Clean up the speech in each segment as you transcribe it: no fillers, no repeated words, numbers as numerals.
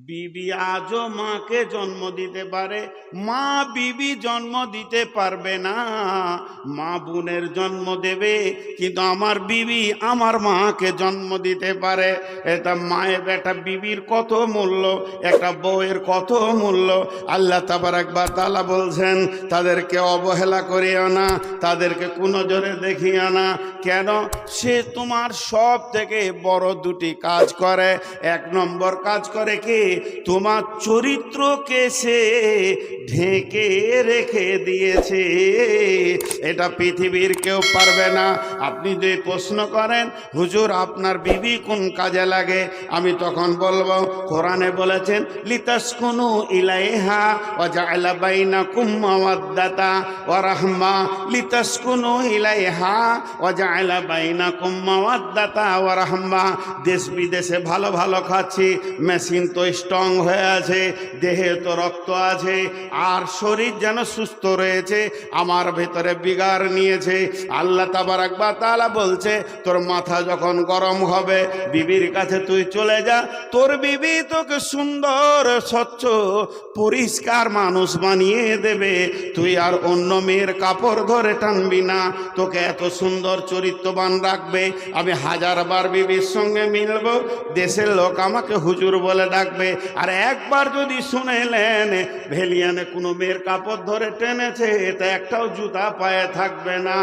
বিবি আজও মাকে জন্ম দিতে পারে, মা বিবি জন্ম দিতে পারবে না। মা বোনের জন্ম দেবে, কিন্তু আমার বিবি আমার মাকে জন্ম দিতে পারে। এটা মায়ের একটা বিবির কত মূল্য, একটা বউয়ের কত মূল্য। আল্লাহ তাবারক ওয়া তাআলা বলছেন, তাদেরকে অবহেলা করিও না, তাদেরকে কোনো জোরে দেখিও না। কেন? সে তোমার সব থেকে বড় দুটি কাজ করে। এক নম্বর কাজ করে কি? তোমার চরিত্রকে সে ঢেকে রেখে দিয়েছে, এটা পৃথিবীর কেউ পারবে না। আপনি যদি প্রশ্ন করেন, হুজুর আপনার বিবি কোন কাজে লাগে, আমি তখন বলবো, কোরআনে বলেছেন লিতাসকুনু ইলাইহা ওয়া জাআলা বাইনাকুম মাওয়াদ্দাতা ওয়া রাহমা। লিতাসকুনু ইলাইহা ওয়া জাআলা বাইনাকুম মাওয়াদ্দাতা ওয়া রাহমা। দেশ বিদেশে ভালো ভালো খাচ্ছি, মেশিন তো স্ট্রং হয়ে আছে, দেহে তো রক্ত আছে, আর শরীর যেন সুস্থ রয়েছে, আমার ভেতরে বিগার নিয়েছে। আল্লাহ তাবারক ওয়া তাআলা বলছে, তোর মাথা যখন গরম হবে বিবির কাছে তুই চলে যা, তোর বিবি তোকে সুন্দর স্বচ্ছ পরিষ্কার মানুষ বানিয়ে দেবে। তুই আর অন্য মেয়ের কাপড় ধরে টানবি না, তোকে এত সুন্দর চরিত্রবান রাখবে। আমি হাজারবার বিবির সঙ্গে মিলবো, দেশের লোক আমাকে হুজুর বলে ডাকবে। আর একবার যদি শুনেলেন ভেলিয়ানে কোনো মেয়ের কাপড় ধরে টেনেছে, এটা একটাও জুতা পায়ে থাকবে না।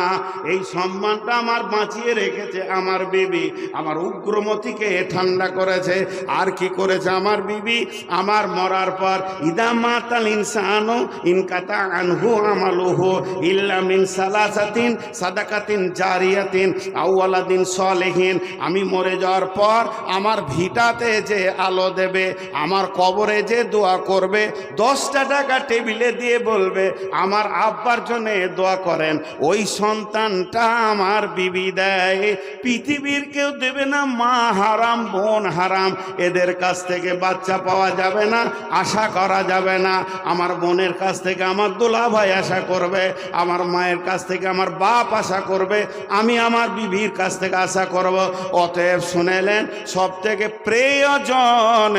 এই সম্মানটা আমার বাঁচিয়ে রেখেছে আমার বিবি, আমার উগ্রমতিকে ঠান্ডা করেছে। আর কি করেছে আমার বিবি? আমার মরার পর ইদা মাতাল ইনসানু ইনকাতা আনহু আমালুহু ইল্লা মিন সালাসাতিন সাদাকাতিন জারিয়াতিন আও ওয়ালাদিন সালিহিন। আমি মরে যাওয়ার পর আমার ভিটাতে যে আলো দেবে, আমার কবরে যে দোয়া করবে, 10টা টাকা টেবিলে দিয়ে বলবে আমার আব্বার জন্য দোয়া করেন, ওই সন্তানটা আমার বিবি দেয়। পৃথিবীর কেউ দেবে না। মা হারাম, বোন হারাম, এদের কাছ থেকে বাচ্চা পাওয়া যাবে না, আশা করা যাবে না। আমার বোনের কাছ থেকে আমার দুলা ভাই আশা করবে, আমার মায়ের কাছ থেকে আমার বাপ আশা করবে, আমি আমার বিবির কাছ থেকে আশা করব। অতএব শুনেলেন, সব থেকে প্রয়োজন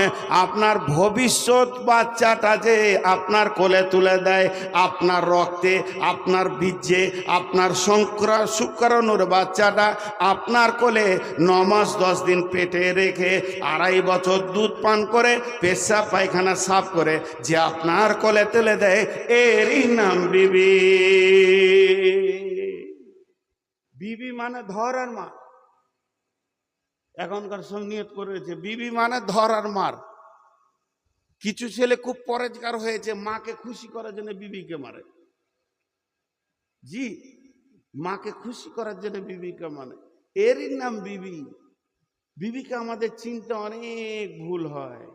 আপনার ভবিষ্যৎ বাচ্চাটা যে আপনার কোলে তুলে দেয়, আপনার রক্তে, আপনার বীর্যে, আপনার শুক্রাণুর বাচ্চাটা আপনার কোলে 9 মাস 10 দিন পেটে রেখে 2.5 বছর দুধ পান করে পেশাব পায়খানা সাফ করে যে আপনার কোলে তুলে দেয়, এরই নাম বিবি। বিবি মানে ধর আর মার। এখনকার সব নিয়ত করেছে বিবি মানে ধর আর মার। কিছু ছেলে খুব পরেজগার হয়েছে, মাকে খুশি করার জন্য বিবিকে মারে। জি, মাকে খুশি করার জন্য বিবিকে মানে, এরই নাম বিবি। বিবিকে আমাদের চিন্তা অনেক ভুল হয়।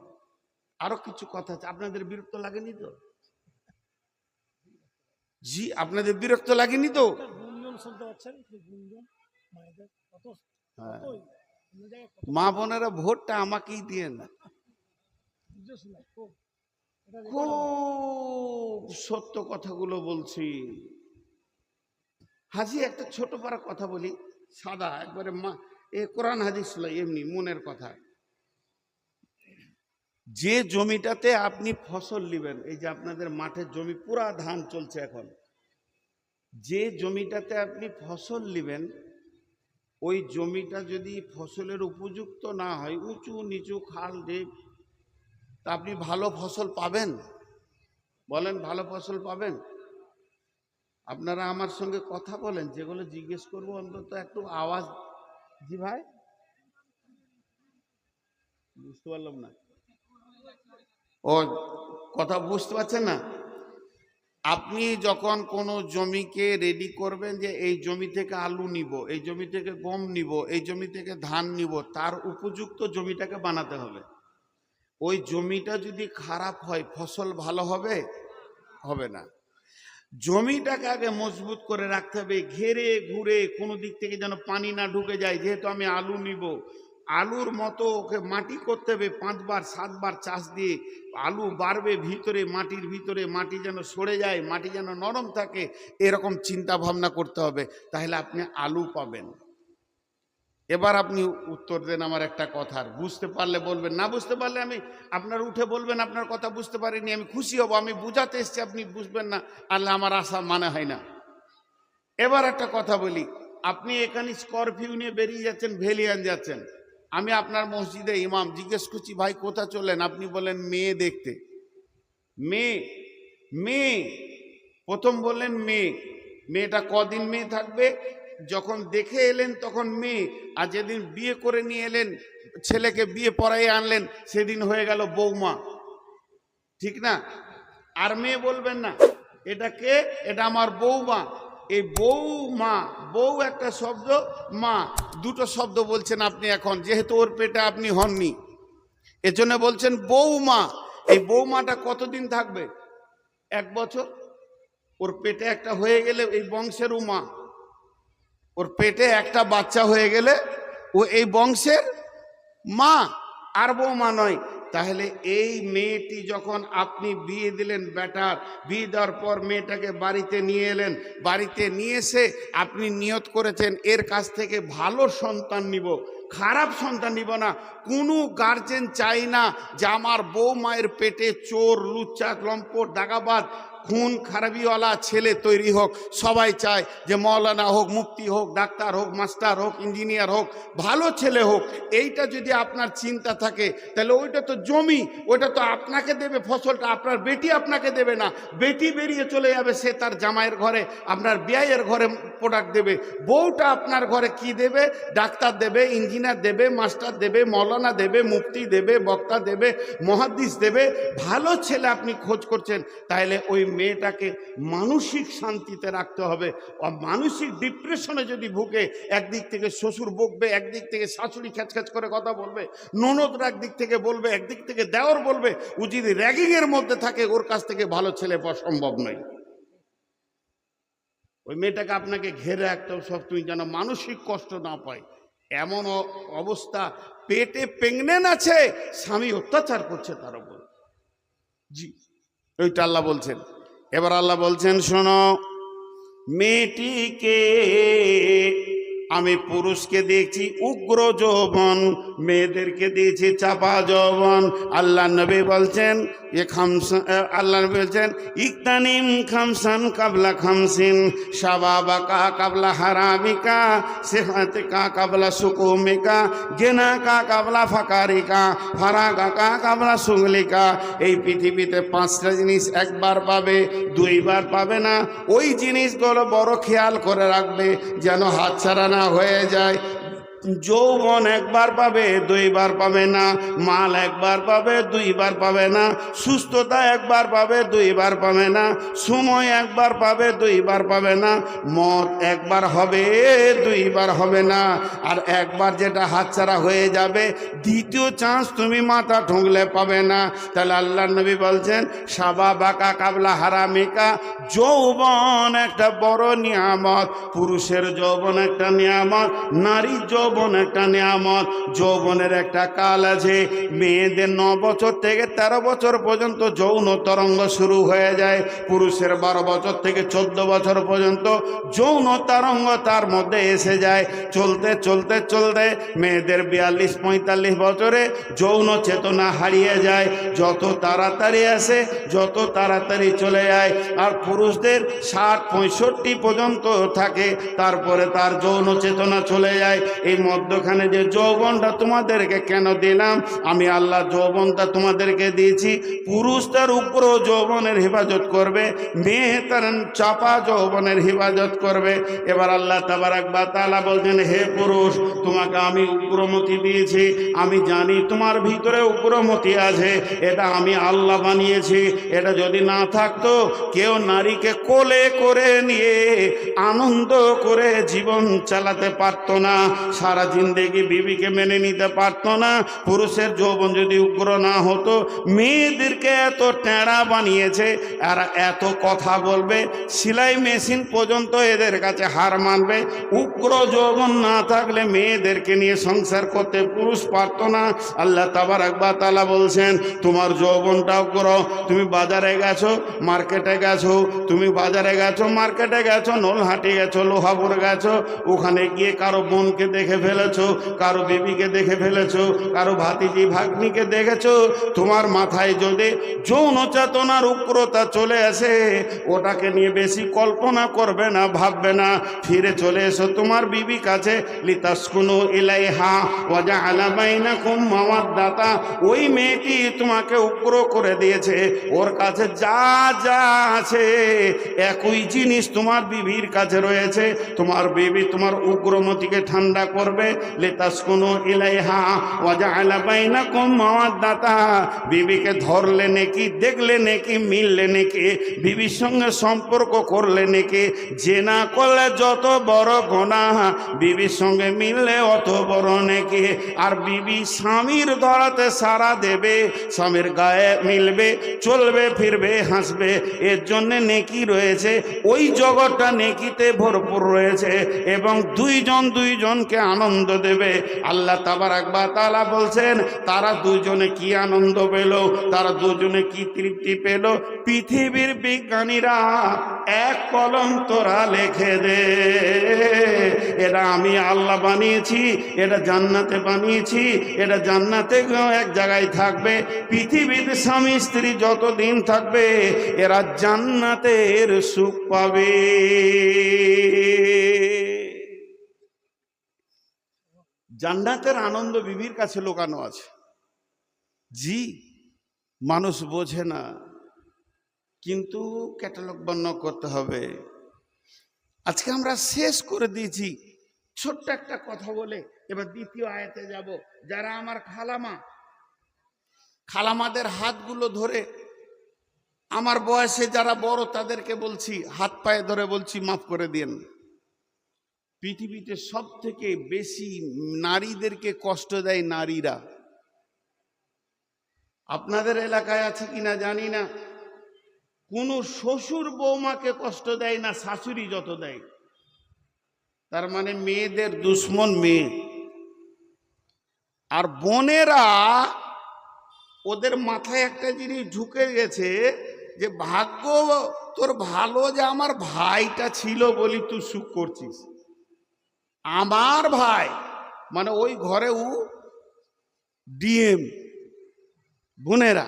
আরো কিছু কথা আছে, আপনাদের বিরক্ত লাগেনি তো? জি, আপনাদের বিরক্ত লাগেনি তো? মা বোনেরা ভোটটা আমাকেই দিয়ে না। খুব সত্য কথাগুলো বলছি। হাজি একটা ছোট পারা কথা বলি, সাদা একবারে, মা এ কোরআন হাদিস এমনি মনের কথা। যে জমিটাতে আপনি ফসল নেবেন, এই যে আপনাদের মাঠের জমি পুরা ধান চলছে এখন, যে জমিটাতে আপনি ফসল নেবেন, ওই জমিটা যদি ফসলের উপযুক্ত না হয়, উঁচু নিচু খাল ঢিপ, তা আপনি ভালো ফসল পাবেন? বলেন, ভালো ফসল পাবেন? আপনারা আমার সঙ্গে কথা বলেন, যেগুলো জিজ্ঞেস করবো অন্তত একটু আওয়াজ। জি ভাই, বুঝতে পারলাম না। ও কথা বুঝতে পারছেন না? আপনি যখন কোনো জমিকে রেডি করবেন, যে এই জমি থেকে আলু নিব, এই জমি থেকে গম নিব, এই জমি থেকে ধান নিব, তার উপযুক্ত জমিটাকে বানাতে হবে। ওই জমিটা যদি খারাপ হয়, ফসল ভালো হবে? হবে না। জমিটাকে আগে মজবুত করে রাখতে হবে, ঘেরে ঘুরে কোনো দিক থেকে যেন পানি না ঢুকে যায়। যেহেতু আমি আলু নিব, আলুর মতো ওকে মাটি করতে হবে, 5 বার 7 বার চাষ দিয়ে আলু বাড়বে ভিতরে, মাটির ভিতরে, মাটি যেন সরে যায়, মাটি যেন নরম থাকে, এরকম চিন্তা ভাবনা করতে হবে, তাহলে আপনি আলু পাবেন। এবার আপনি উত্তর দেন আমার একটা কথার, বুঝতে পারলে বলবেন, না বুঝতে পারলে আমি আপনার উঠে বলবেন আপনার কথা বুঝতে পারিনি, আমি খুশি হব। আমি বুঝাতে এসছি, আপনি বুঝবেন না, আল্লাহ আমার আশা মানে হয় না। এবার একটা কথা বলি, আপনি এখানে স্করপিও নিয়ে বেরিয়ে যাচ্ছেন, ভেলিয়ান যাচ্ছেন, আমি আপনার মসজিদে ইমাম, জিজ্ঞেস করছি ভাই কোথা চললেন, আপনি বলেন মেয়ে দেখতে। মেয়ে মেয়ে প্রথম বললেন মেয়ে, মেয়েটা কদিন মেয়ে থাকবে? যখন দেখে এলেন তখন মেয়ে, আর যেদিন বিয়ে করে নিয়ে এলেন, ছেলেকে বিয়ে পড়াইয়ে আনলেন, সেদিন হয়ে গেল বৌমা, ঠিক না? আর মেয়ে বলবেন না, এটা কে? এটা আমার বৌমা। এই বৌমা, বউ একটা শব্দ, মা দুটো শব্দ বলছেন আপনি এখন, যেহেতু ওর পেটে আপনি হননি, এজন্য বলছেন বৌমা। এই বৌমাটা কতদিন থাকবে? 1 বছর। ওর পেটে একটা হয়ে গেলে এই বংশের মা, ওর পেটে একটা বাচ্চা হয়ে গেলে ও এই বংশের মা, আর বৌমা নয়। তাহলে এই মেয়েটি যখন আপনি বিয়ে দিলেন, বেটার বিয়ে দেওয়ার পর মেয়েটাকে বাড়িতে নিয়ে এলেন, বাড়িতে নিয়ে এসে আপনি নিয়ত করেছেন এর কাছ থেকে ভালো সন্তান নিব, খারাপ সন্তান নিব না। কোনো গার্জেন চাই না যে আমার বউ মায়ের পেটে চোর, লুচ্চা, লম্পট, দাগাবাজ, খুন খারাপিওয়ালা ছেলে তৈরি হোক। সবাই চায় যে মৌলানা হোক, মুফতি হোক, ডাক্তার হোক, মাস্টার হোক, ইঞ্জিনিয়ার হোক, ভালো ছেলে হোক। এইটা যদি আপনার চিন্তা থাকে তাহলে ওইটা তো জমি, ওইটা তো আপনাকে দেবে, ফসলটা আপনার বেটি আপনাকে দেবে না। বেটি বেরিয়ে চলে যাবে, সে তার জামাইয়ের ঘরে, আপনার বিয়ের ঘরে প্রোডাক্ট দেবে। বউটা আপনার ঘরে কি দেবে? ডাক্তার দেবে, ইঞ্জিনিয়ার দেবে, মাস্টার দেবে, মৌলানা দেবে, মুফতি দেবে, বক্তা দেবে, মুহাদ্দিস দেবে। ভালো ছেলে আপনি খোঁজ করছেন, তাহলে ওই মেয়েটাকে মানসিক শান্তিতে রাখতে হবে। মানসিক ডিপ্রেশনে যদি ভুগে, একদিক থেকে শ্বশুর বকবে, একদিক থেকে শাশুড়ি খ্যাচখ্যাচ করে কথা বলবে, ননদরা একদিক থেকে বলবে, একদিক থেকে দেওর বলবে, ও যদি র্যাগিংয়ের মধ্যে থাকে, ওর কাছ থেকে ভালো ছেলে পাওয়া সম্ভব নয়। ওই মেয়েটাকে আপনাকে ঘেরে রাখতে হবে সব, তুমি যেন মানসিক কষ্ট না পায়। এমন অবস্থা, পেটে প্রেগনেন্ট আছে, স্বামী অত্যাচার করছে তার উপর। জি, ওইটা আল্লাহ বলছেন। এবার আল্লাহ বলছেন শোনো, মেয়েটিকে আমি পুরুষকে দেখছি উগ্র যৌবন, মেয়েদেরকে দিয়েছি চাপা যৌবন। আল্লাহ নবী বলছেন আল্লাহ নবী বলছেন ইকতানিম খামসান কাবলা খামসিন, শাবাবাকা কাবলা হারামিকা, সেহাতিকা কাবলা সুকুমিকা, গেনাকা কাবলা ফাকারিকা, ফারাগাকা কাবলা সুগলিকা। এই পৃথিবীতে 5টা জিনিস একবার পাবে, 2বার পাবে না। ওই জিনিসগুলো বড় খেয়াল করে রাখবে যেন হাতছাড়া না হয়ে যায়। যৌবন একবার পাবে, 2বার পাবে না। মাল একবার পাবে, 2বার পাবে না। সুস্থতা একবার পাবে, 2বার পাবে না। সময় একবার পাবে, 2বার পাবে না। মত একবার হবে, 2বার হবে না। আর একবার যেটা হাতছাড়া হয়ে যাবে, দ্বিতীয় চান্স তুমি মাথা ঠুকলে পাবে না। তাহলে আল্লাহ নবী বলছেন শাবাবাকা কাবলা হারামিকা, যৌবন একটা বড় নিয়ামত। পুরুষের যৌবন একটা নিয়ামত, নারীর যৌবন একটা নিয়ামত। যৌবনের একটা কাল আছে, মেয়েদের 9 বছর থেকে 13 বছর পর্যন্ত যৌন তরঙ্গ শুরু হয়ে যায়। পুরুষের 12 বছর থেকে 14 বছর পর্যন্ত যৌন তরঙ্গ তার মধ্যে এসে যায়। চলতে চলতে চলতে মেয়েদের 42-45 বছরে যৌন চেতনা হারিয়ে যায়। যত তাড়াতাড়ি আসে যত তাড়াতাড়ি চলে যায়। আর পুরুষদের 60-65 পর্যন্ত থাকে, তারপরে তার যৌন চেতনা চলে যায়। এই মধ্যখানে যে যৌবনটা তোমাদেরকে কেন দিলাম? আমি আল্লাহ যৌবনটা তোমাদেরকে দিয়েছি, পুরুষ তার উগ্র যৌবনের হেফাজত করবে, মেয়ে তার চাপা যৌবনের হেফাজত করবে। এবার আল্লাহ তাবারাক ওয়া তাআলা বলছেন, হে পুরুষ, তোমাকে আমি উগ্রমতি দিয়েছি, আমি জানি তোমার ভিতরে উগ্রমতি আছে, এটা আমি আল্লাহ বানিয়েছি। এটা যদি না থাকতো, কেউ নারীকে কোলে করে নিয়ে আনন্দ করে জীবন চালাতে পারতো না, সারা জিন্দেগি বিবিকে মেনে নিতে পারতো না। পুরুষের যৌবন যদি উগ্র না হতো, মেয়েদেরকে এত টেঁড়া বানিয়েছে, আর এত কথা বলবে, সেলাই মেশিন পর্যন্ত এদের কাছে হার মানবে। উগ্র যৌবন না থাকলে মেয়েদেরকে নিয়ে সংসার করতে পুরুষ পারতো না। আল্লাহ তাবারাক ওয়া তাআলা বলছেন, তোমার যৌবনটা উগ্র। তুমি বাজারে গেছো, মার্কেটে গেছো, তুমি বাজারে গেছো, মার্কেটে গেছো, নলহাটি গেছো, লোহাপুর গেছো, ওখানে গিয়ে কারো বোনকে দেখে ফেলেছো, কারো বিবিকে দেখে ফেলেছো, কারো ভাতিজি ভাগ্নিকে দেখেছো, তোমার মাথায় যদি যৌন চেতনার উগ্রতা চলে আসে, ওটাকে নিয়ে বেশি কল্পনা করবে না, ভাববে না, ফিরে চলে এসো তোমার বিবি কাছে। লিতাসকুনু ইলাইহা ওয়া জাআলা বাইনাকুম মাওয়াদ্দাতা, ওই মেয়েটি তোমাকে উগ্র করে দিয়েছে, ওর কাছে যা যা আছে একই জিনিস তোমার বিবির কাছে রয়েছে। তোমার বিবি তোমার উগ্রমতিকে ঠান্ডা করবে। লিতাসকুনু ইলাইহা ওয়া জাআলা বাইনাকুম মাওয়াদ্দাতা, বিবিকে ধরলে নাকি, দেখলে নাকি, মিললে নাকি, বিবির সঙ্গে সম্পর্ক করলে নাকি, জেনা করলে যত বড় গুনাহ, বিবির সঙ্গে মিললে অত বড় নাকি। আর বিবি স্বামীর ধরাতে সারা দেবে, স্বামীর গায়ে মিলবে, চলবে ফিরবে, হাসবে, এর জন্য নেকি রয়েছে। ওই জগৎটা নেকিতে ভরপুর রয়েছে এবং দুইজন দুইজনকে আনন্দ দেবে। আল্লাহ তাবারাক ওয়া তাআলা বলছেন, তারা দুজনে কি আনন্দ পেল, তারা দুজনে কি তৃপ্তি পেল, পৃথিবীর বিজ্ঞানীরা এক কলম তোরা লিখে দে, এটা আমি আল্লাহ বানিয়েছি, এটা জান্নাতে বানিয়েছি, এটা জান্নাতে এক জায়গায় থাকবে। পৃথিবীতে স্বামী স্ত্রী যতদিন থাকবে এরা জান্নাতের সুখ পাবে। জান্নাতের আনন্দ বিবির কাছে লুকানো আছে। জি, মানুষ বোঝে না, কিন্তু ক্যাটালগ বর্ণনা করতে হবে। আজকে আমরা শেষ করে দিয়েছি ছোট্ট একটা কথা বলে, এবার দ্বিতীয় আয়াতে যাব। যারা আমার খালামাদের হাতগুলো ধরে, আমার বয়সে যারা বড় তাদেরকে বলছি, হাত পায়ে ধরে বলছি, মাফ করে দিন। পৃথিবীতে সব থেকে বেশি নারীদেরকে কষ্ট দেয় নারীরা। আপনাদের এলাকায় আছে কিনা জানি না, কোনো শ্বশুর বৌমাকে কষ্ট দেয় না শাশুড়ি যত দেয়। তার মানে মেয়েদের দুশ্মন মেয়ে। আর বোনেরা, ওদের মাথায় একটা জিনিস ঢুকে গেছে যে ভাগ্য তোর ভালো যে আমার ভাইটা ছিল বলি তুই সুখ করছিস। আমার ভাই মানে ওই ঘরে ডিএম। বোনেরা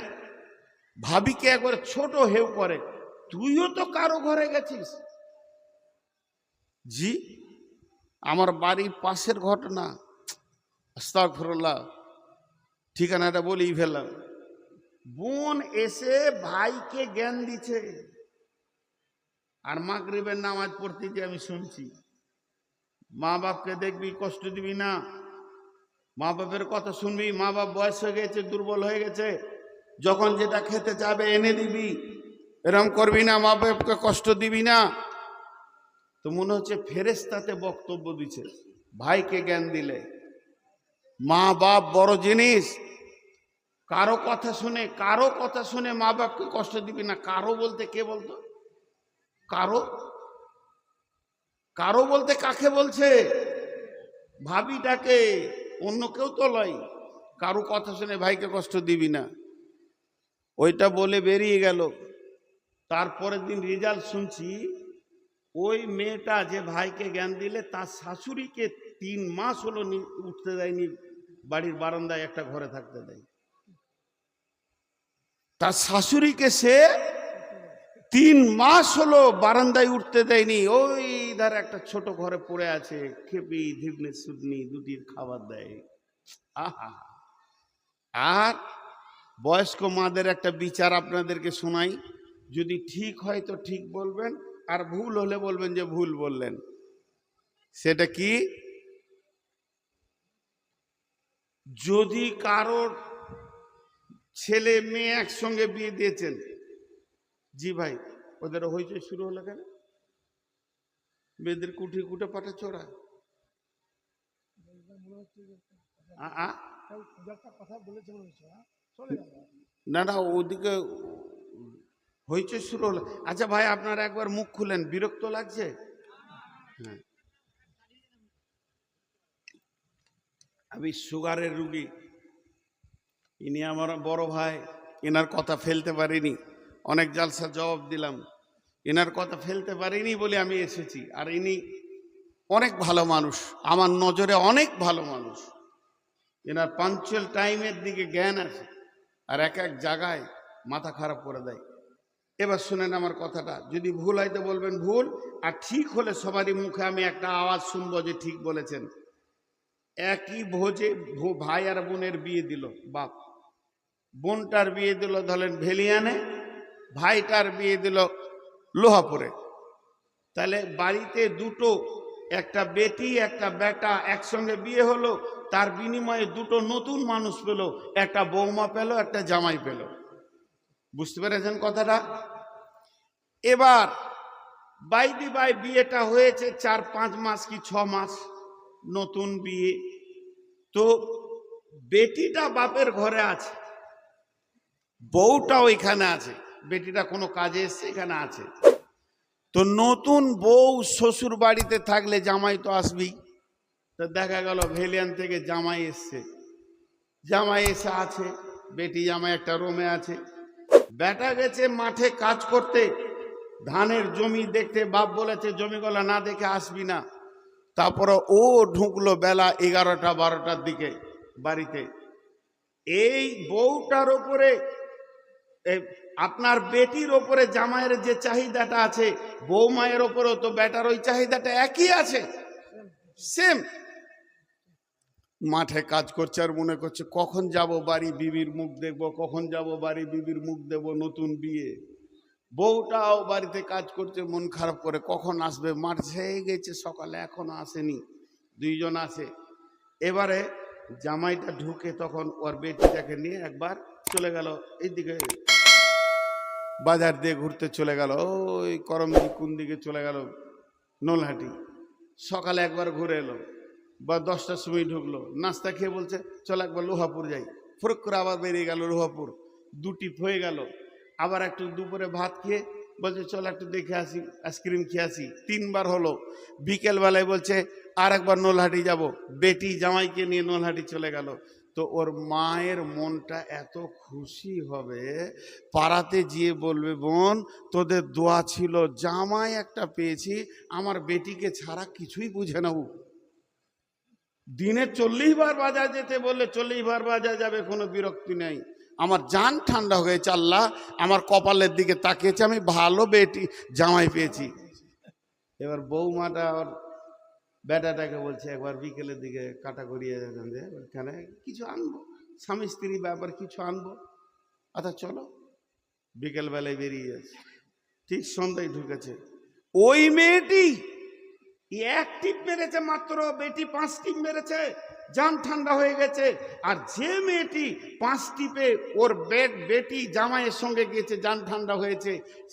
ভাবিকে একবার ছোট হেউ করে, তুইও তো কারো ঘরে গেছিস। জি, আমার বাড়ির পাশের ঘটনা, আস্তাগফিরুল্লাহ, ঠিকানাটা বলেই ফেললাম। বোন এসে ভাইকে জ্ঞান দিচ্ছে, আর মাগরিবের নামাজ পড়তে গিয়ে আমি শুনছি, মা বাপকে দেখবি, কষ্ট দিবি না, মা বাপের কথা শুনবি, মা বাপ বয়স হয়ে গেছে, দুর্বল হয়ে গেছে, যখন যেটা খেতে চাবে এনে দিবি, এরকম করবি না, মা বাপকে কষ্ট দিবি না। তো মনে হচ্ছে ফেরেশতাতে বক্তব্য দিচ্ছে। ভাইকে জ্ঞান দিলে, মা বাপ বড় জিনিস। কারো কথা শুনে মা বাপকে কষ্ট দিবি না। কারো বলতে কে বলতো? কারো বলতে কাকে বলছে? ভাবিটাকে, অন্য কেউ তো লয়। কারো কথা শুনে ভাইকে কষ্ট দিবি না, ওইটা বলে বেরিয়ে গেল। তারপরের দিন রেজাল্ট শুনছি, ওই মেয়েটা যে ভাইকে জ্ঞান দিলে তার শাশুড়িকে 3 মাস হলো উঠতে দেয়নি, বাড়ির বারান্দায় একটা ঘরে থাকতে দেয়। তার শাশুড়িকে সে 3 মাস হলো বারান্দায় উঠতে দেয়নি, ওই ধারে একটা ছোট ঘরে পড়ে আছে, খেপি ধিবনে সুদনি দুটির খাবার দেয়। আহা, আর বয়স্ক মাদের একটা বিচার আপনাদেরকে শোনাই, যদি ঠিক হয় তো ঠিক বলবেন, আর ভুল হলে বলবেন যে ভুল বললেন। সেটা কি? যদি কারোর ছেলে মেয়ে একসঙ্গে বিয়ে দিয়েছেন, জি ভাই, ওদের হইচই শুরু হলো কেন? মেয়েদের কুঠে কুটে পাঠা চোরা। না না, ওদিকে হইচই শুরু হলো। আচ্ছা ভাই, আপনারা একবার মুখ খুলেন, বিরক্ত লাগছে? হ্যাঁ, আমি সুগারের রুগী, ইনি আমার বড় ভাই, এনার কথা ফেলতে পারিনি, অনেক জালসা জবাব দিলাম, এনার কথা ফেলতে পারিনি বলে আমি এসেছি। আর ইনি অনেক ভালো মানুষ, আমার নজরে অনেক ভালো মানুষ। এনার পাঞ্চুয়াল টাইমের দিকে জ্ঞান আছে, আর এক এক জায়গায় মাথা খারাপ করে দেয়। এবার শুনেন আমার কথাটা, যদি ভুল হয় তো বলবেন ভুল, আর ঠিক হলে সবারই মুখে আমি একটা আওয়াজ শুনবো যে ঠিক বলেছেন। একই ভোজে ভাই আর বোনের বিয়ে দিল বাপ, বোনটার বিয়ে দিল ধরেন ভেলিয়ানে, ভাইটার বিয়ে দিল লোহাপুরে। তাহলে বাড়িতে দুটো, একটা বেটি একটা বেটা একসঙ্গে বিয়ে হলো, তার বিনিময়ে দুটো নতুন মানুষ পেল, একটা বৌমা পেল একটা জামাই পেল। বুঝতে পেরেছেন কথাটা? এবার বাইদি বাই বিয়েটা হয়েছে 4-5 মাস কি 6 মাস, নতুন বিয়ে। তো বেটিটা বাপের ঘরে আছে, বউটা ওইখানে আছে, বেটিটা কোনো কাজে এসছে এখানে আছে। তো নতুন বউ শ্বশুর বাড়িতে থাকলে জামাই তো আসবেই। তো দেখা গেল ভেলিয়ান থেকে জামাই এসছে, জামাই এসে আছে, বেটি জামাই একটা রুমে আছে। বেটা গেছে মাঠে কাজ করতে, ধানের জমি দেখতে, বাপ বলেছে জমিগুলো না দেখে আসবি না। তারপরে ও ঢুকলো বেলা 11টা-12টার দিকে বাড়িতে। এই বউটার ওপরে, আপনার বেটির ওপরে জামাইয়ের যে চাহিদাটা আছে, বউ মায়ের ওপরেও তো বেটার ওই চাহিদাটা একই আছে, সেম। মাঠে কাজ করছে আর মনে করছে কখন যাব বাড়ি বিবির মুখ দেখবো, কখন যাব বাড়ি বিবির মুখ দেবো, নতুন বিয়ে। বউটাও বাড়িতে কাজ করছে মন খারাপ করে, কখন আসবে, মাঠ ছেয়ে গেছে সকালে এখনো আসেনি, দুইজন আছে। এবারে জামাইটা ঢুকে তখন ওর বেটিটাকে নিয়ে একবার চলে গেল এইদিকে, বাজার দিয়ে ঘুরতে চলে গেল, ওই করমদি কোন দিকে চলে গেল, নলহাটি। সকালে একবার ঘুরে এলো বা 10টার সময় ঢুকলো, নাস্তা খেয়ে বলছে চল একবার লোহাপুর যাই। ফুরক করে আবার বেরিয়ে গেল লোহাপুর, 2টি হয়ে গেল। আবার একটু দুপুরে ভাত খেয়ে বলছে চল একটু দেখে আসি, আইসক্রিম খেয়ে আসি। 3বার হলো। বিকেলবেলায় বলছে আর একবার নলহাটি যাব, বেটি জামাইকে নিয়ে নলহাটি চলে গেল। তো ওর মায়ের মনটা এত খুশি হবে, পাড়াতে গিয়ে বলবে বোন তোদের দোয়া ছিল, জামাই একটা পেয়েছি, আমার বেটিকে ছাড়া কিছুই বুঝে না। দিনে 40 বার বাজার যেতে বললে 40 বার বাজার যাবে, কোনো বিরক্তি নেই। আমার জান ঠান্ডা হয়েছে, আল্লাহ আমার কপালের দিকে তাকিয়েছে, আমি ভালো বেটি জামাই পেয়েছি। এবার বৌমাটা ওর বেটাটাকে বলছে একবার বিকেলের দিকে কাটা করিয়ে ওখানে কিছু আনবো, স্বামী স্ত্রী ব্যাপার কিছু আনবো, আচ্ছা চলো। বিকেলবেলায় বেরিয়ে যাচ্ছে, ঠিক সন্ধ্যায় ঢুকেছে। ওই মেয়েটি 1 টিপ মেরেছে মাত্র, বেটি 5 টিপ মেরেছে, জান ঠান্ডা হয়ে গেছে। আর যে মেয়েটি 5 টিপে ওর বেটি জামাইয়ের সঙ্গে গিয়েছে, জান ঠান্ডা হয়েছে,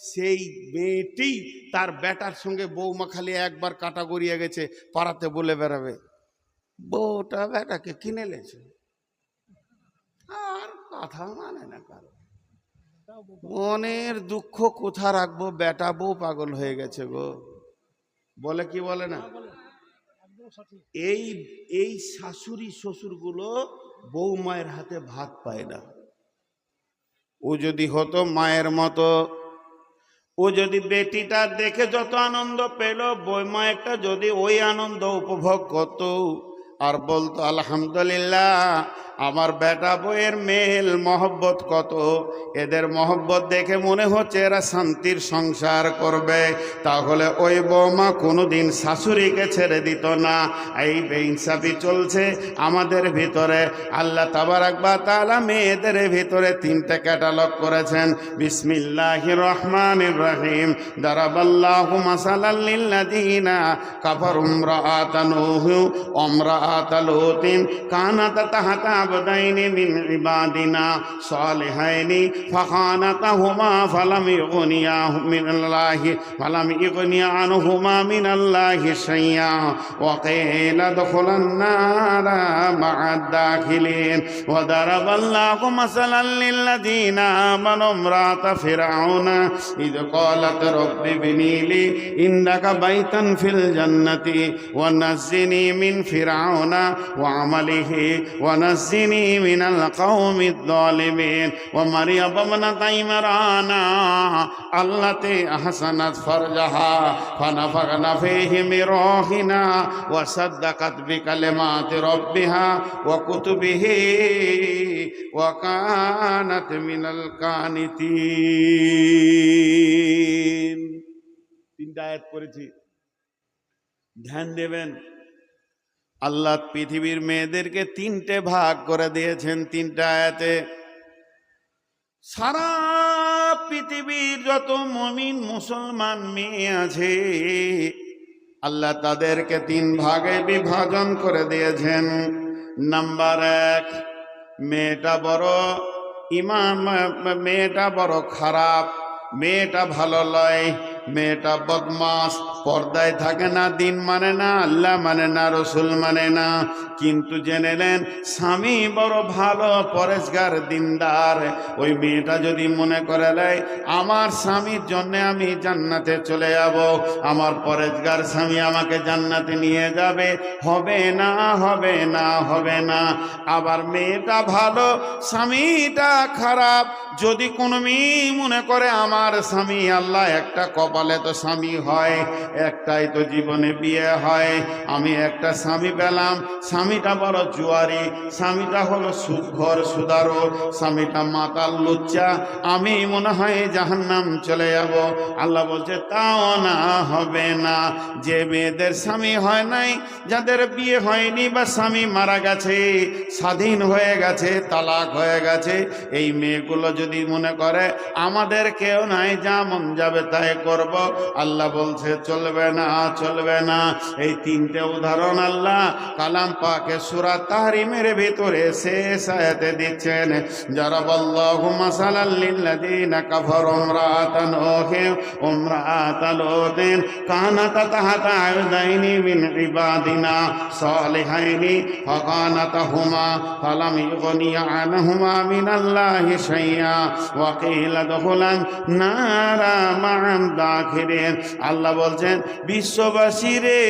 সেই মেয়েটি তার বেটার সঙ্গে বৌমা খালি একবার কাটা গড়িয়ে গেছে, পাড়াতে বলে বেড়াবে বউটা বেটাকে কিনে লেছে। আর কথা মানে না কারো, মনের দুঃখ কোথা রাখবো, বেটা বউ পাগল হয়ে গেছে গো, বলে কি বলে না। এই শাশুড়ি শ্বশুরগুলো বউ মায়ের হাতে ভাত পায় না। ও যদি হতো মায়ের মতো, ও যদি বেটিটা দেখে যত আনন্দ পেল, বৌমা একটা যদি ওই আনন্দ উপভোগ করত আর বলতো আলহামদুলিল্লাহ আমার বেটা বউয়ের মেল মহব্বত কত, এদের মহব্বত দেখে মনে হচ্ছে এরা শান্তির সংসার করবে, তাহলে ওই বৌমা কোনোদিন শাশুড়িকে ছেড়ে দিত না। এই বেইনসাফি চলছে আমাদের ভিতরে। আল্লাহ তাবারাক ওয়া তাআলা মেয়েদের ভিতরে 3টে ক্যাটালগ করেছেন। বিসমিল্লাহির রহমানির রহিম। দারাবাল্লাহু মাসালাল লিল্লাযিনা কাফারু ইমরাআতা নূহ ওয়া ইমরাআতা লূতিন কানাতা তাহতা আবদাইনি মিন ইবাদিনা সালিহাইনি ফাখানাতাহুমা ফালাম ইগনিয়া মিনাল্লাহি আনহুমা মিনাল্লাহি শাইআ ওয়া কিলা দুখুলান নারা মা'আদ দাখিলিন। ওয়া দারাবাল্লাহু মাসালাল লিল্লাযিনা আমানু ইমরাআতা ফিরআউনা ইয ক্বালাত রাব্বি ইবনি লি ইন্দাকা বাইতান ফিল জান্নাতি ওয়া নাজ্জিনি মিন ফিরআউনা ওয়া আমালিহি ওয়া নাজ্জিনি ونجني من القوم الظالمين ومريم ابنة عمران التي أحسنت فرجها فنفخنا فيه من روحنا وصدقت بكلمات ربها وكتبه وكانت من القانتين. তিনটা আয়াত পড়েছি, ধ্যান দেবেন। আল্লাহ পৃথিবীর মেয়েদেরকে তিনটে ভাগ করে দিয়েছেন তিনটা আয়াতে। সারা পৃথিবীর যত মুমিন মুসলমান মেয়ে আছে আল্লাহ তাদেরকে তিন ভাগে বিভাজন করে দিয়েছেন। নাম্বার এক, মেয়েটা বড় মেয়েটা বড় খারাপ, মেয়েটা ভালো লয়, মেয়েটা বদমাস, পর্দায় থাকে না, দিন মানে না, আল্লাহ মানে না, রসুল মানে না। কিন্তু জেনে নেন স্বামী বড় ভালো পরেশগার দিনদার, ওই মেয়েটা যদি মনে করে নেয় আমার স্বামীর জন্য আমি জান্নাতে চলে যাব, আমার পরেশগার স্বামী আমাকে জান্নাতে নিয়ে যাবে, হবে না, হবে না, হবে না। আবার মেয়েটা ভালো স্বামীটা খারাপ, যদি কোনো মেয়ে মনে করে আমার স্বামী, আল্লাহ একটা কপালে তো স্বামী হয়, একটাই তো জীবনে বিয়ে হয়, আমি একটা স্বামী পেলাম, স্বামীটা বড় জুয়ারি, স্বামীটা হলো সুদঘর সুদারো, স্বামীটা মাতাল লুচ্চা, আমি মনে হয় জাহান্নাম চলে যাব। আল্লাহ বলছে তাও না, হবে না। যে মেয়েদের স্বামী হয় নাই, যাদের বিয়ে হয়নি বা স্বামী মারা গেছে, স্বাধীন হয়ে গেছে, তালাক হয়ে গেছে, এই মেয়েগুলো যদি মনে করে আমাদের কেউ নাই, যা মন যাবে তাই করব, আল্লাহ বলছে চলবে না, চলবে না। এই তিনটে উদাহরণ আল্লাহ কালাম পাকে সূরা তাহরিমের ভিতরে শেষ আয়াতে দিচ্ছেন। জারাবাল্লাহু মাসালাল লিল্লাযিনা কাফারু ইমরাআতান নূহিন ওয়া ইমরাআতা লূতিন কানাতা তাহতা আবদাইনি মিন ইবাদিনা সালিহাইনি ফাকানাতাহুমা ফালাম ইগনিয়া আনহুমা মিনাল্লাহি শাইআ ওয়া কিলা দুখুলান নারা মা'আল দাখিরিন। আল্লাহ বলছেন বিশ্ববাসী রে,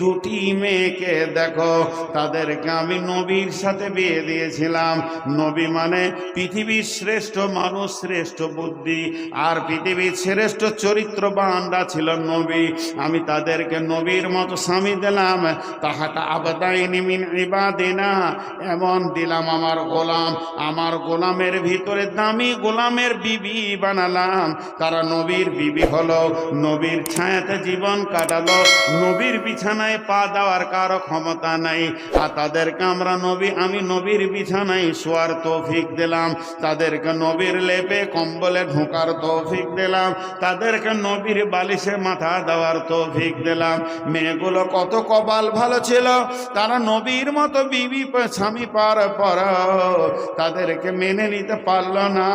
দুটি মেয়েকে দেখো, তাদেরকে আমি নবীর সাথে বিয়ে দিয়েছিলাম। নবী মানে পৃথিবীর শ্রেষ্ঠ মানুষ, শ্রেষ্ঠ বুদ্ধি আর পৃথিবীর শ্রেষ্ঠ চরিত্রবানরা ছিল নবী। আমি তাদেরকে নবীর মতো স্বামী দিলাম। তাহাটা আবদাইনি মিন ইবাদিনা, এমন দিলাম আমার গোলাম, আমার গোলামের ভিতরে দামি গোলামের বিবি বানালাম। তারা নবীর বিবি হলো, নবীর ছায়াতে জীবন কাটালো, নবীর বিছানায় পা দেওয়ার কারো ক্ষমতা নাই, আর তাদেরকে আমি নবীর বিছানায় শোয়ার তৌফিক দিলাম, তাদেরকে নবীর লেপে কম্বলে ঢোকার তৌফিক দিলাম, তাদেরকে নবীর বালিশে মাথা দেওয়ার তৌফিক দিলাম। মেয়েগুলো কত কপাল ভালো ছিল, তারা নবীর মতো বিবি স্বামী পাওয়ার পর তাদেরকে মেনে নিতে পারল না।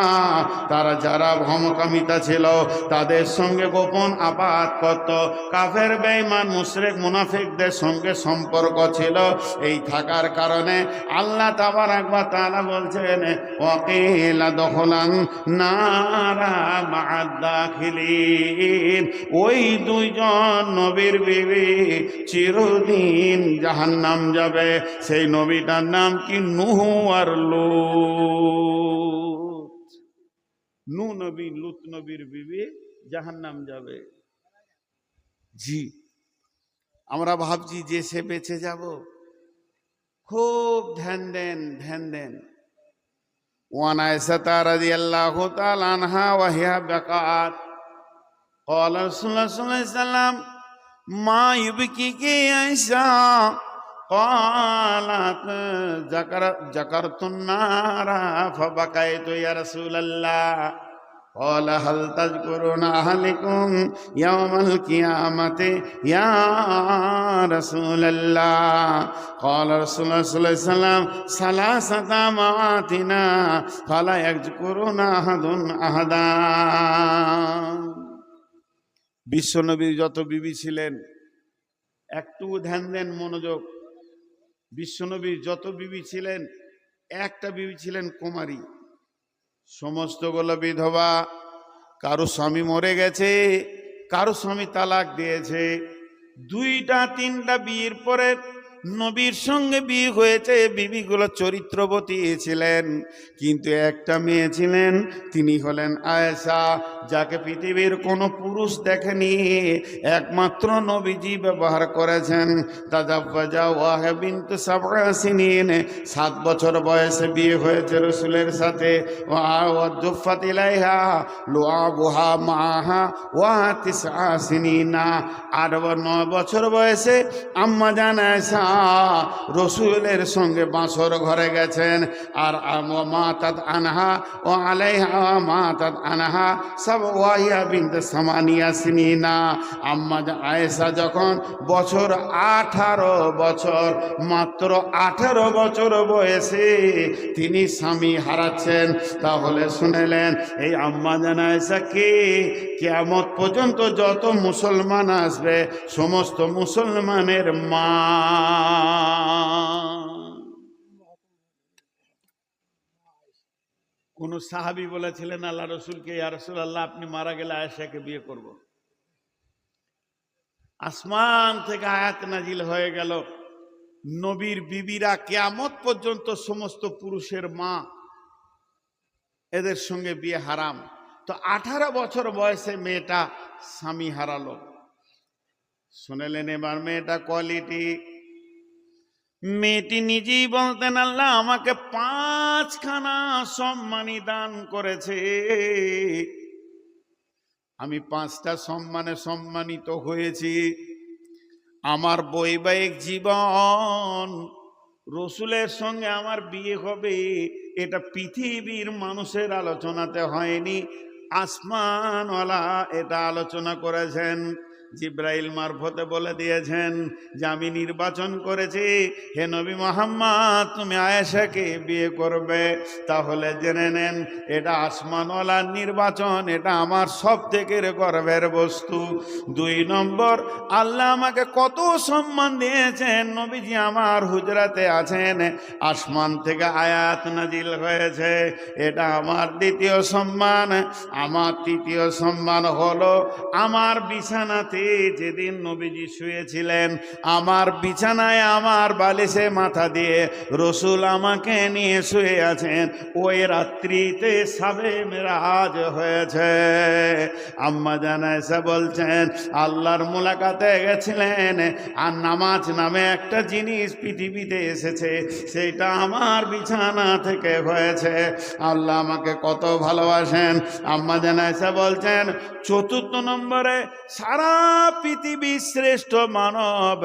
তারা যারা ভমকামিতা ছিল, তাদের সঙ্গে গোপন আপাত করত, কাফের বেঈমান মুশরিক মুনাফিকদের সঙ্গে সম্পর্ক ছিল। এই থাকার কারণে আল্লাহ তাবারাক ওয়া তাআলা বলছেন ওয়াকিলা দুখুলান নারা মা'আদ দাখিলিন, ওই দুইজন নবীর বিবি চিরদিন জাহান্নাম যাবে। সেই নবীটার নাম কি? নূহ আর লূত। নূহ নবী, লূত নবীর বিবি জাহান্নাম যাবে। জি, আমরা ভাবছি যে সে বেঁচে যাব, খুব ধ্যান দেন, ধ্যান দেন। ওয়ান আয়েশা রাদিয়াল্লাহু তাআলা আনহা ওয়া হিয়া বাকাত ক্বালা রাসূলুল্লাহ সাল্লাল্লাহু আলাইহি ওয়াসাল্লাম মা ইবকিকি আয়েশা ক্বালাত যাকারতুন নারা ফাবাকাইতু ইয়া রাসূলুল্লাহ قال هل تذكرون أهلكم يوم القيامة يا رسول الله قال رسول الله صلى الله عليه وسلم ثلاثة مواتنا فلا يذكرون أحد أحدا। বিশ্বনবীর যত বিবি ছিলেন, একটু ধ্যান দেন, মনোযোগ। বিশ্বনবীর যত বিবি ছিলেন, একটা বিবি ছিলেন কুমারী, সমস্তগুলো বিধবা। কারো স্বামী মরে গেছে, কারো স্বামী তালাক দিয়েছে, দুইটা তিনটা বিয়ের পরে নবীর সঙ্গে বিয়ে হয়েছে, বিবিগুলো চরিত্রবতী ছিলেন, কিন্তু একটা মেয়ে ছিলেন, তিনি হলেন আয়েশা, যাকে পৃথিবীর কোনো পুরুষ দেখেনি, একমাত্র নবীজি ব্যবহার করেছেন। তাজাওয়াজা ওয়াহা বিনতু সাবআ সিনিন, 7 বছর বয়সে বিয়ে হয়েছে রাসূলের সাথে। ওয়াজুফাত ইলাইহা লুআবুহা মাহা ওয়া 9 সিনিনা, 9 বছর বয়সে আম্মা জান আয়েশা রসুলের সঙ্গে বাসর ঘরে গেছেন। আর মাতাত আনহা ও আলাইহা মাতাত আনহা সব ওয়াহিয়া বিনতে সামানিয়া সিনিনা, আম্মা আয়েশা যখন বছর 18 বছর, মাত্র 18 বছর বয়সে তিনি স্বামী হারাচ্ছেন। তাহলে শুনেলেন এই আম্মা জান আয়েশা কে? কিয়ামত পর্যন্ত যত মুসলমান আসবে সমস্ত মুসলমানের মা। কোন সাহাবী বলেছিলেন আল্লাহ রসুলকে, ইয়া রাসূলুল্লাহ আপনি মারা গেলে আয়েশাকে বিয়ে করব। আসমান থেকে আয়াত নাজিল হয়ে গেল, নবীর বিবিরা কিয়ামত পর্যন্ত সমস্ত পুরুষের মা, এদের সঙ্গে বিয়ে হারাম। তো 18 বছর বয়সে মেয়েটা স্বামী হারালো। শুনেলেন এবার মেয়েটা কোয়ালিটি। মেয়েটি নিজেই বলতেন আল্লাহ আমাকে 5খানা সম্মানী দান করেছে, আমি 5টা সম্মানে সম্মানিত হয়েছি। আমার বৈবাহিক জীবন, রসুলের সঙ্গে আমার বিয়ে হবে, এটা পৃথিবীর মানুষের আলোচনাতে হয়নি, আসমানওয়ালা এটা আলোচনা করেছেন। জিব্রাইল মারফতে বলে দিয়েছেন যে আমি নির্বাচন করেছি, হে নবী মুহাম্মদ তুমি আয়েশাকে বিয়ে করবে। তাহলে জেনে নেন এটা আসমানওয়ালার নির্বাচন, এটা আমার সব থেকে গর্বের বস্তু। 2 নম্বর, আল্লাহ আমাকে কত সম্মান দিয়েছেন। নবীজি আমার হুজরাতে আছেন, আসমান থেকে আয়াত নাজিল হয়েছে, এটা আমার 2য় সম্মান। আমার 3য় সম্মান হলো আমার বিছানাতে যেদিন নবীজি শুয়েছিলেন, আমার বিছানায় আমার বালিশে মাথা দিয়ে রসুল আমাকে নিয়ে শুয়ে আছেন, ওই রাত্রিতে সাবে মেরাজ হয়েছে। আম্মা জান আয়েশা বলছেন আল্লাহর মুলাকাতে গেছিলেন, আর নামাজ নামে একটা জিনিস পৃথিবীতে এসেছে, সেটা আমার বিছানা থেকে হয়েছে। আল্লাহ আমাকে কত ভালোবাসেন। আম্মা জান আয়েশা বলছেন 4 নম্বরে, সারা পৃথিবীর শ্রেষ্ঠ মানব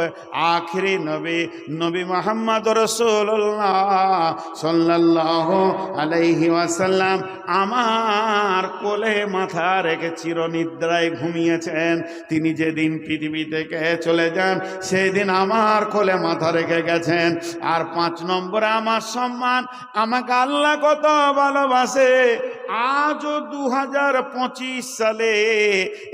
আখিরি নবী, নবী মুহাম্মদ রাসূলুল্লাহ সাল্লাল্লাহু আলাইহি ওয়াসাল্লাম আমার কোলে মাথা রেখে চিরনিদ্রায় ঘুমিয়েছেন। তিনি যেদিন পৃথিবী থেকে চলে যান সেদিন আমার কোলে মাথা রেখে গেছেন। আর 5 নম্বরে আমার সম্মান, আমাকে আল্লাহ কত ভালোবাসে। আজও 2025 সালে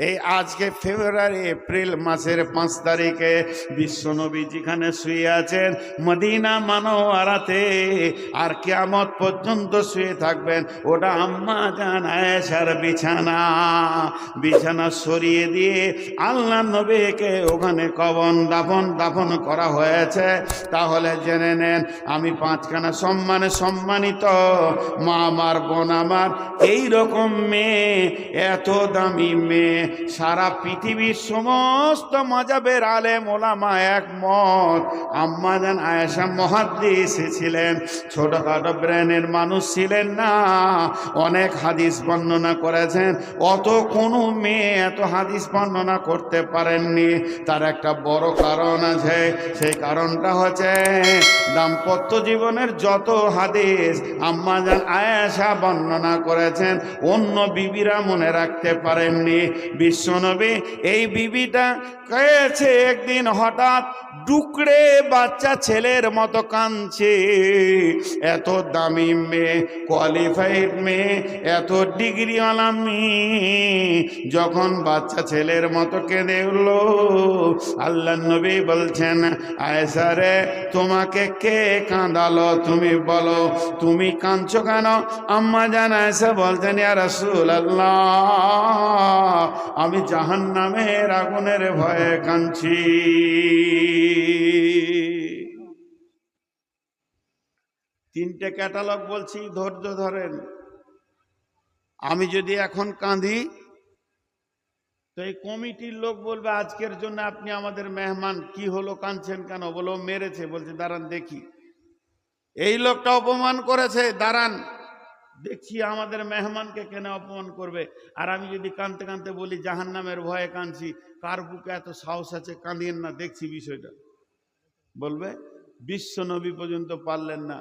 এই আজকে ফেব্রুয়ারি এপ্রিল মাসের 5 তারিখে বিশ্বনবী যেখানে শুয়ে আছেন মদিনা মানওয়ারাতে, আর কিয়ামত পর্যন্ত শুয়ে থাকবেন, ওটা আম্মা জান আয়েশার বিছানা। বিছানা সরিয়ে দিয়ে আল্লাহ নবীকে ওখানে দাফন করা হয়েছে। তাহলে জেনে নেন আমি 5খানা সম্মানে সম্মানিত। মা আমার, বোন আমার, এইরকম মেয়ে, এত দামি মেয়ে, সারা পৃথিবীর সমস্ত মাযহাবের আলেম ওলামা একমত। আম্মা জান আয়েশা মুহাদ্দিস ছিলেন, ছোটখাটো ব্রেনের মানুষ ছিলেন না, অনেক হাদিস বর্ণনা করেছেন। অত কোনো মেয়ে এত হাদিস বর্ণনা করতে পারেননি। তার একটা বড় কারণ আছে, সেই কারণটা হচ্ছে দাম্পত্য জীবনের যত হাদিস আম্মা জান আয়েশা বর্ণনা করেছেন অন্য বিবিরা মনে রাখতে পারেননি। বিশ্বনবী এই বিবিটা কয়েছে একদিন হঠাৎ ডুকরে বাচ্চা ছেলের মতো কাঁদছে। এত দামি মেয়ে, কোয়ালিফাইড মেয়ে, এত ডিগ্রিওয়ালা মেয়ে যখন বাচ্চা ছেলের মতো কেঁদে উঠল, আল্লাহ নবী বলছেন আয়েশা রে তোমাকে কে কাঁদালো, তুমি বলো, তুমি কাঁদছো কেন? আম্মা জান আয়েশা বলতেন ইয়া রাসূলুল্লাহ আমি জাহান্নামের আগুনের ভয়ে কাঁদছি। তিনটে ক্যাটালগ বলছি, ধৈর্য ধরেন। আমি যদি এখন কাঁদি তো এই কমিটির লোক বলবে আজকের জন্য আপনি আমাদের মেহমান, কি হলো কাঁদছেন কেন? বলো মেরেছে। বলছে দাঁড়ান দেখি, এই লোকটা অপমান করেছে, দাঁড়ান দেখছি আমাদের মেহমানকে কেন অপমান করবে। আর আমি যদি কাঁদতে কাঁদতে বলি জাহান্নামের ভয়ে কাঁদছি, কার বুকে এত সাহস আছে, কাঁদিয়েন না দেখছি বিষয়টা। বলবে বিশ্ব নবী পর্যন্ত পারলেন না,